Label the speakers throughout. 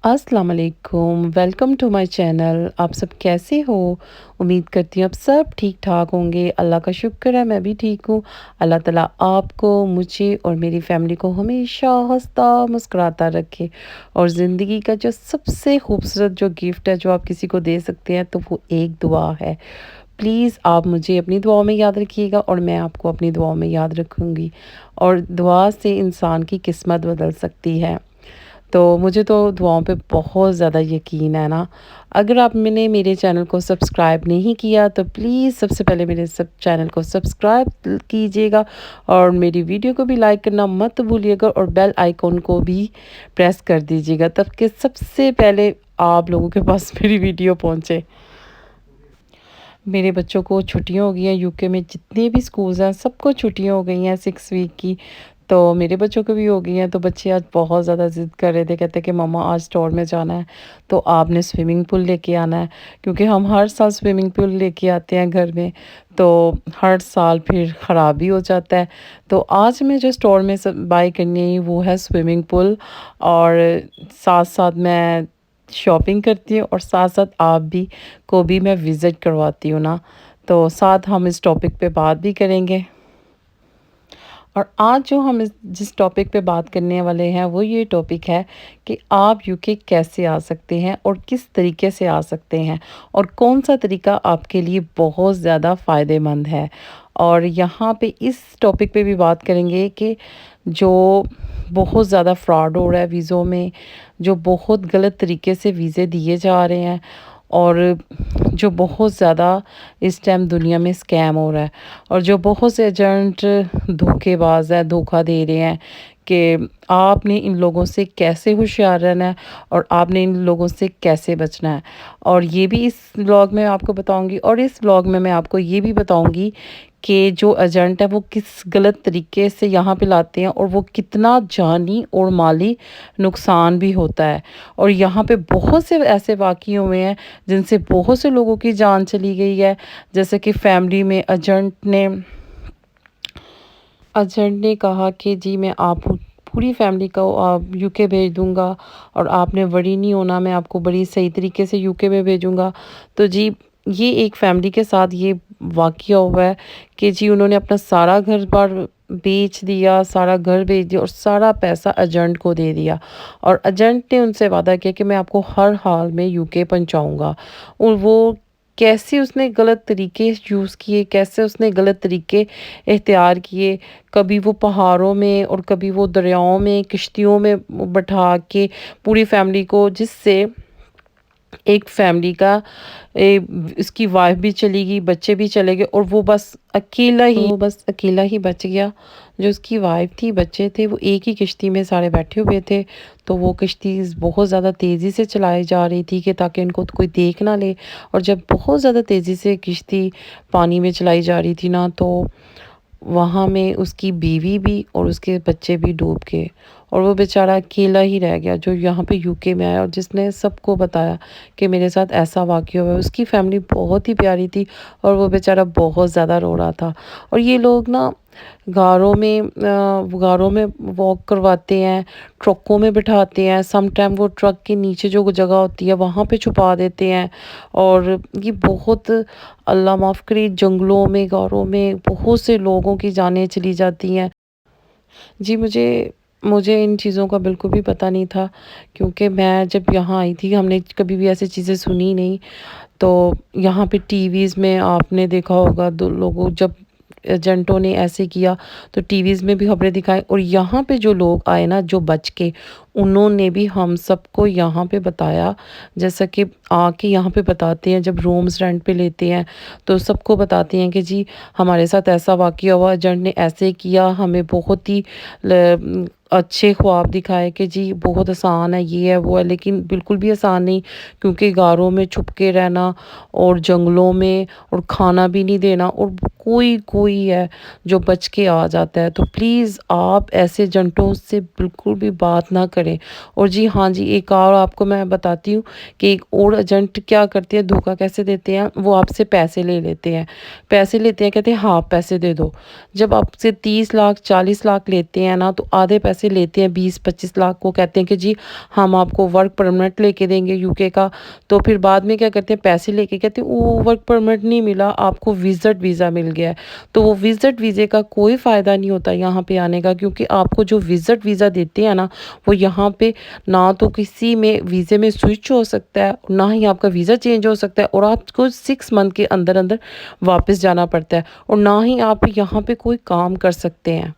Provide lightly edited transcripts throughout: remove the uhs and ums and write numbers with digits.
Speaker 1: अस्सलाम वालेकुम, welcome to my channel. आप सब कैसे हो? उम्मीद करती हूँ आप सब ठीक ठाक होंगे। अल्लाह का शुक्र है मैं भी ठीक हूँ। अल्लाह ताला आपको, मुझे और मेरी फैमिली को हमेशा हंसता मुस्कुराता रखे। और ज़िंदगी का जो सबसे खूबसूरत जो गिफ्ट है जो आप किसी को दे सकते हैं, तो वो एक दुआ है। प्लीज़ आप मुझे अपनी दुआओं में याद रखिएगा और मैं आपको अपनी दुआओं में याद रखूँगी। और दुआ से इंसान की किस्मत बदल सकती है। तो मुझे तो दुआओं पे बहुत ज़्यादा यकीन है ना। अगर आप मैंने मेरे चैनल को सब्सक्राइब नहीं किया तो प्लीज़ सबसे पहले मेरे सब चैनल को सब्सक्राइब कीजिएगा और मेरी वीडियो को भी लाइक करना मत भूलिएगा और बेल आइकॉन को भी प्रेस कर दीजिएगा, तब कि सबसे पहले आप लोगों के पास मेरी वीडियो पहुंचे। मेरे बच्चों को छुट्टियां हो गई हैं, यूके में जितने भी स्कूल्स हैं सबको छुट्टियां हो गई हैं 6 वीक की। तो मेरे बच्चों को भी हो गई हैं, तो बच्चे आज बहुत ज़्यादा ज़िद कर रहे थे, कहते कि मम्मा आज स्टोर में जाना है, तो आपने स्विमिंग पूल लेके आना है। क्योंकि हम हर साल स्विमिंग पूल लेके आते हैं घर में, तो हर साल फिर ख़राब भी हो जाता है। तो आज मैं जो स्टोर में सब बाय करनी है वो है स्विमिंग पूल। और साथ साथ मैं शॉपिंग करती हूँ और साथ साथ आप भी को भी मैं विज़िट करवाती हूँ ना। तो साथ हम इस टॉपिक पे बात भी करेंगे। और आज जो हम जिस टॉपिक पे बात करने वाले हैं वो ये टॉपिक है कि आप यूके कैसे आ सकते हैं और किस तरीके से आ सकते हैं और कौन सा तरीका आपके लिए बहुत ज़्यादा फ़ायदेमंद है। और यहाँ पे इस टॉपिक पे भी बात करेंगे कि जो बहुत ज़्यादा फ्रॉड हो रहा है वीज़ों में, जो बहुत गलत तरीके से वीज़े दिए जा रहे हैं और जो बहुत ज़्यादा इस टाइम दुनिया में स्कैम हो रहा है और जो बहुत से एजेंट धोखेबाज हैं, धोखा दे रहे हैं कि आपने इन लोगों से कैसे होशियार रहना है और आपने इन लोगों से कैसे बचना है। और ये भी इस व्लॉग में आपको बताऊंगी और इस व्लॉग में मैं आपको ये भी बताऊंगी कि जो एजेंट है वो किस गलत तरीके से यहाँ पे लाते हैं और वो कितना जानी और माली नुकसान भी होता है। और यहाँ पे बहुत से ऐसे वाक़ये हुए हैं जिनसे बहुत से लोगों की जान चली गई है। जैसे कि फैमिली में एजेंट ने कहा कि जी मैं आप पूरी फैमिली को यूके भेज दूंगा और आपने वरी नहीं होना, मैं आपको बड़ी सही तरीके से यूके में भेजूंगा। तो जी ये एक फैमिली के साथ ये वाक़या हुआ है कि जी उन्होंने अपना सारा घर बार बेच दिया, सारा घर बेच दिया और सारा पैसा एजेंट को दे दिया। और एजेंट ने उनसे वादा किया कि मैं आपको हर हाल में यूके पहुंचाऊंगा। और वो कैसे उसने गलत तरीके यूज़ किए, कैसे उसने गलत तरीके इख्तियार किए। कभी वो पहाड़ों में और कभी वो दरियाओं में किश्तियों में बैठा के पूरी फैमिली को, जिससे एक फैमिली का उसकी वाइफ भी चली गई, बच्चे भी चले गए और वो बस अकेला ही बच गया। जो उसकी वाइफ थी, बच्चे थे, वो एक ही किश्ती में सारे बैठे हुए थे। तो वो किश्ती बहुत ज़्यादा तेज़ी से चलाई जा रही थी कि ताकि इनको कोई देख ना ले। और जब बहुत ज़्यादा तेज़ी से किश्ती पानी में चलाई जा रही थी ना, तो वहाँ में उसकी बीवी भी और उसके बच्चे भी डूब गए। और वो बेचारा अकेला ही रह गया जो यहाँ पे यूके में आया और जिसने सबको बताया कि मेरे साथ ऐसा वाक़या हुआ है। उसकी फैमिली बहुत ही प्यारी थी और वो बेचारा बहुत ज़्यादा रो रहा था। और ये लोग ना गारों में वॉक करवाते हैं, ट्रकों में बिठाते हैं, सम टाइम वो ट्रक के नीचे जो जगह होती है वहाँ पे छुपा देते हैं। और ये बहुत, अल्लाह माफ़ करे, जंगलों में, गारों में बहुत से लोगों की जानें चली जाती हैं। जी मुझे मुझे इन चीज़ों का बिल्कुल भी पता नहीं था, क्योंकि मैं जब यहाँ आई थी हमने कभी भी ऐसी चीज़ें सुनी नहीं। तो यहाँ पे टीवीज़ में आपने देखा होगा, दो लोगों जब एजेंटों ने ऐसे किया तो टीवीज़ में भी खबरें दिखाई। और यहाँ पे जो लोग आए ना जो बच के, उन्होंने भी हम सबको यहाँ पे बताया। जैसा कि आके यहाँ पे बताते हैं जब रूम्स रेंट पे लेते हैं, तो सबको बताते हैं कि जी हमारे साथ ऐसा वाक़या हुआ, एजेंट ने ऐसे किया, हमें बहुत ही अच्छे ख्वाब दिखाए कि जी बहुत आसान है, ये है वो है। लेकिन बिल्कुल भी आसान नहीं, क्योंकि गारों में छुप के रहना और जंगलों में और खाना भी नहीं देना, और कोई कोई है जो बच के आ जाता है। तो प्लीज़ आप ऐसे एजेंटों से बिल्कुल भी बात ना کریں۔ اور جی ہاں جی، ایک اور آپ کو میں بتاتی ہوں کہ ایک اور ایجنٹ کیا کرتے ہیں، دھوکہ کیسے دیتے ہیں، وہ آپ سے پیسے لے لیتے ہیں۔ پیسے لیتے ہیں، کہتے ہیں ہاں پیسے دے دو۔ جب آپ سے 30 لاکھ 40 لاکھ لیتے ہیں نا، تو آدھے پیسے لیتے ہیں 20 25 لاکھ کو، کہتے ہیں کہ جی ہم آپ کو ورک پرمٹ لے کے دیں گے UK کا۔ تو پھر بعد میں کیا کرتے ہیں، پیسے لے کے کہتے ہیں وہ ورک پرمٹ نہیں ملا، آپ کو وزٹ ویزا مل گیا ہے۔ تو وہ وزٹ ویزے کا کوئی فائدہ نہیں ہوتا یہاں پہ آنے کا، کیونکہ آپ کو جو وزٹ ویزا دیتے ہیں نا، وہ یہاں پہ نہ تو کسی میں ویزے میں سوئچ ہو سکتا ہے، نہ ہی آپ کا ویزا چینج ہو سکتا ہے، اور آپ کو 6 منتھ کے اندر اندر واپس جانا پڑتا ہے، اور نہ ہی آپ یہاں پہ کوئی کام کر سکتے ہیں۔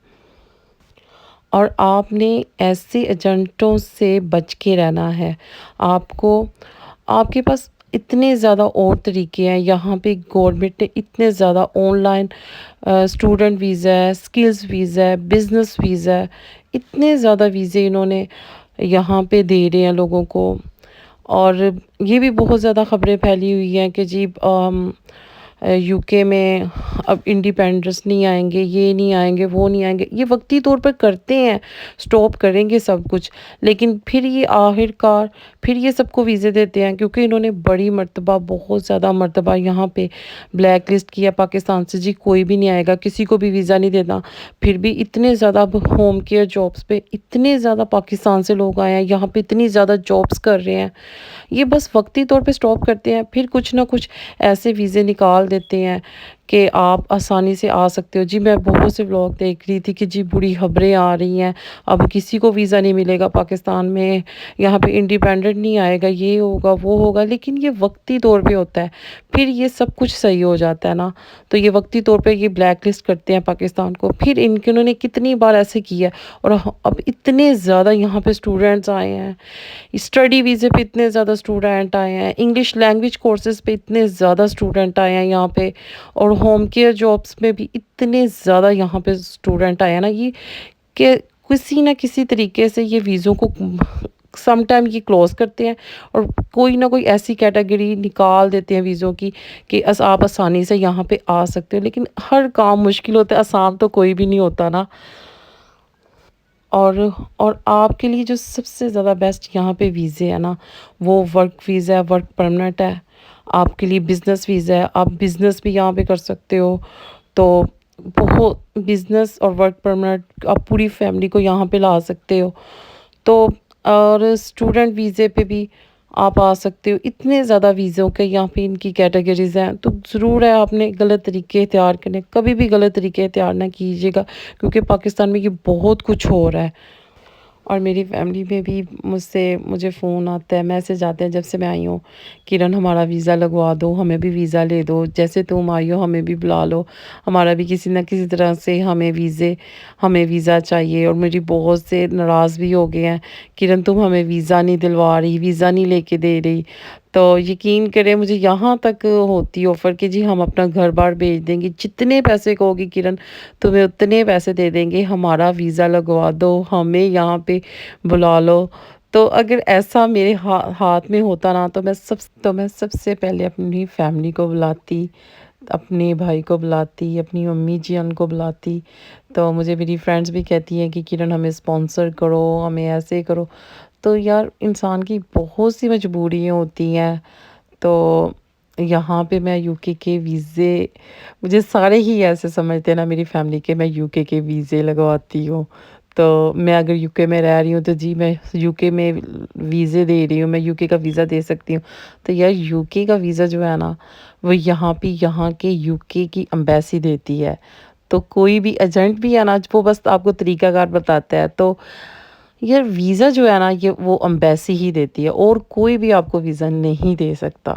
Speaker 1: اور آپ نے ایسے ایجنٹوں سے بچ کے رہنا ہے۔ آپ کے پاس اتنے زیادہ اور طریقے ہیں یہاں پہ، گورنمنٹ نے اتنے زیادہ آن لائن اسٹوڈنٹ ویزا ہے، سکلز ویزا ہے، بزنس ویزا ہے، اتنے زیادہ ویزے انہوں نے یہاں پہ دے رہے ہیں لوگوں کو۔ اور یہ بھی بہت زیادہ خبریں پھیلی ہوئی ہیں کہ جی UK میں اب انڈیپینڈنس نہیں آئیں گے، یہ نہیں آئیں گے، وہ نہیں آئیں گے۔ یہ وقتی طور پر کرتے ہیں، سٹاپ کریں گے سب کچھ، لیکن پھر یہ آخر کار پھر یہ سب کو ویزے دیتے ہیں، کیونکہ انہوں نے بڑی مرتبہ، بہت زیادہ مرتبہ یہاں پہ بلیک لسٹ کیا پاکستان سے، جی کوئی بھی نہیں آئے گا، کسی کو بھی ویزا نہیں دینا۔ پھر بھی اتنے زیادہ اب ہوم کیئر جابس پہ اتنے زیادہ پاکستان سے لوگ آئے ہیں، یہاں پہ اتنی زیادہ جابس کر رہے ہیں۔ یہ بس وقتی طور پہ سٹاپ کرتے ہیں، پھر کچھ نہ کچھ ایسے ویزے نکال دیتے ہیں کہ آپ آسانی سے آ سکتے ہو۔ جی میں بہت سے ولاگ دیکھ رہی تھی کہ جی بری خبریں آ رہی ہیں، اب کسی کو ویزا نہیں ملے گا پاکستان میں، یہاں پہ انڈیپینڈنٹ نہیں آئے گا، یہ ہوگا وہ ہوگا، لیکن یہ وقتی طور پہ ہوتا ہے، پھر یہ سب کچھ صحیح ہو جاتا ہے نا۔ تو یہ وقتی طور پہ یہ بلیک لسٹ کرتے ہیں پاکستان کو، پھر انہوں نے کتنی بار ایسے کیا ہے، اور اب اتنے زیادہ یہاں پہ اسٹوڈنٹس آئے ہیں، اسٹڈی ویزے پہ اتنے زیادہ اسٹوڈنٹ آئے ہیں، انگلش لینگویج کورسز پہ اتنے زیادہ اسٹوڈنٹ آئے ہیں یہاں پہ، اور ہوم کیئر جابس میں بھی اتنے زیادہ یہاں پہ اسٹوڈنٹ آئے ہیں نا، یہ کہ کسی نہ کسی طریقے سے یہ ویزوں کو سم ٹائم یہ کلوز کرتے ہیں، اور کوئی نہ کوئی ایسی کیٹیگری نکال دیتے ہیں ویزوں کی کہ آپ آسانی سے یہاں پہ آ سکتے ہو، لیکن ہر کام مشکل ہوتا ہے، آسان تو کوئی بھی نہیں ہوتا نا۔ اور آپ کے لیے جو سب سے زیادہ بیسٹ یہاں پہ ویزے ہے نا، وہ ورک ویزا ہے، ورک پرمنٹ ہے۔ آپ کے لیے بزنس ویزا ہے، آپ بزنس بھی یہاں پہ کر سکتے ہو۔ تو بہت بزنس اور ورک پرمنٹ آپ پوری فیملی کو یہاں پہ لا سکتے ہو۔ تو اور اسٹوڈنٹ ویزے پہ بھی آپ آ سکتے ہو۔ اتنے زیادہ ویزوں کے یہاں پہ ان کی کیٹیگریز ہیں، تو ضرور ہے آپ نے غلط طریقے اختیار کرنے، کبھی بھی غلط طریقے اختیار نہ کیجیے گا، کیونکہ پاکستان میں یہ بہت کچھ ہو رہا ہے۔ اور میری فیملی میں بھی مجھے فون آتا ہے، میسج آتے ہیں جب سے میں آئی ہوں، کرن ہمارا ویزا لگوا دو، ہمیں بھی ویزا لے دو، جیسے تم آئی ہو ہمیں بھی بلا لو، ہمارا بھی کسی نہ کسی طرح سے ہمیں ویزا چاہیے۔ اور میری بہت سے ناراض بھی ہو گئے ہیں، کرن تم ہمیں ویزا نہیں دلوا رہی، ویزا نہیں لے کے دے رہی۔ تو یقین کریں مجھے یہاں تک ہوتی آفر کہ جی ہم اپنا گھر بار بھیج دیں گے، جتنے پیسے کہو گی کرن تمہیں اتنے پیسے دے دیں گے، ہمارا ویزا لگوا دو، ہمیں یہاں پہ بلا لو۔ تو اگر ایسا میرے ہاتھ میں ہوتا نا، تو میں سب سے پہلے اپنی فیملی کو بلاتی، اپنے بھائی کو بلاتی، اپنی امی جان کو بلاتی۔ تو مجھے میری فرینڈز بھی کہتی ہیں کہ کرن ہمیں اسپانسر کرو، ہمیں ایسے کرو۔ تو یار انسان کی بہت سی مجبوریاں ہوتی ہیں۔ تو یہاں پہ میں UK کے ویزے، مجھے سارے ہی ایسے سمجھتے ہیں نا میری فیملی کے، میں UK کے ویزے لگواتی ہوں۔ تو میں اگر UK میں رہ رہی ہوں تو جی میں UK میں ویزے دے رہی ہوں، میں UK کا ویزا دے سکتی ہوں۔ تو یار UK کا ویزا جو ہے نا، وہ یہاں کے UK کی امبیسی دیتی ہے۔ تو کوئی بھی ایجنٹ بھی ہے نا، وہ بس آپ کو طریقہ کار بتاتا ہے۔ تو یہ ویزا جو ہے نا، وہ امبیسی ہی دیتی ہے، اور کوئی بھی آپ کو ویزا نہیں دے سکتا۔